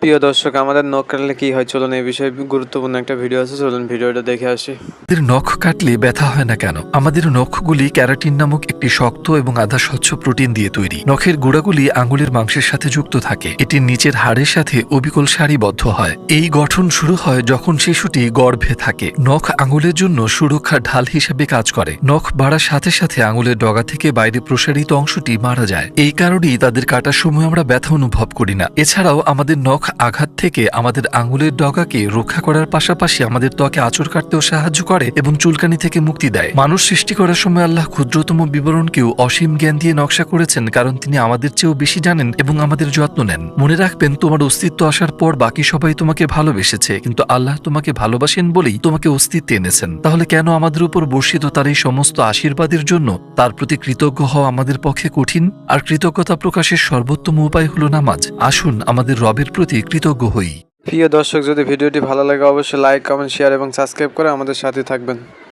প্রিয় দর্শক, আমাদের নখ কাটলে কি হয় চলুন এই বিষয়ে গুরুত্বপূর্ণ একটা ভিডিও আছে, চলুন ভিডিওটা দেখে আসি। আমাদের নখ কাটলে ব্যথা হয় না কেন? আমাদের নখগুলি ক্যারাটিন নামক একটি শক্ত এবং আধা স্বচ্ছ প্রোটিন দিয়ে তৈরি। নখের গোড়াগুলি আঙুলের মাংসের সাথে যুক্ত থাকে। এটি নিচের হাড়ের সাথে অবিকল সারিবদ্ধ হয়। এই গঠন শুরু হয় যখন শিশুটি গর্ভে থাকে। নখ আঙুলের জন্য সুরক্ষার ঢাল হিসেবে কাজ করে। নখ বাড়ার সাথে সাথে আঙুলের ডগা থেকে বাইরে প্রসারিত অংশটি মারা যায়। এই কারণেই তাদের কাটার সময় আমরা ব্যথা অনুভব করি না। এছাড়াও আমাদের নখ আঘাত থেকে আমাদের আঙুলের ডগাকে রক্ষা করার পাশাপাশি আমাদের ত্বকে আঁচড় কাটতেও সাহায্য করে এবং চুলকানি থেকে মুক্তি দেয়। মানুষ সৃষ্টি করার সময় আল্লাহ ক্ষুদ্রতম বিবরণকেও অসীম জ্ঞান দিয়ে নকশা করেছেন, কারণ তিনি আমাদের চেয়েও বেশি জানেন এবং আমাদের যত্ন নেন। মনে রাখবেন, তোমার অস্তিত্ব আসার পর বাকি সবাই তোমাকে ভালোবেসেছে, কিন্তু আল্লাহ তোমাকে ভালোবাসেন বলেই তোমাকে অস্তিত্বে এনেছেন। তাহলে কেন আমাদের উপর বর্ষিত তার এই সমস্ত আশীর্বাদের জন্য তার প্রতি কৃতজ্ঞ হওয়া আমাদের পক্ষে কঠিন? আর কৃতজ্ঞতা প্রকাশের সর্বোত্তম উপায় হলো নামাজ। আসুন আমাদের রবের প্রতি কৃতজ্ঞ হই। প্রিয় দর্শক, যদি ভিডিওটি ভালো লাগে অবশ্যই লাইক, কমেন্ট, শেয়ার এবং সাবস্ক্রাইব করে আমাদের সাথে থাকবেন।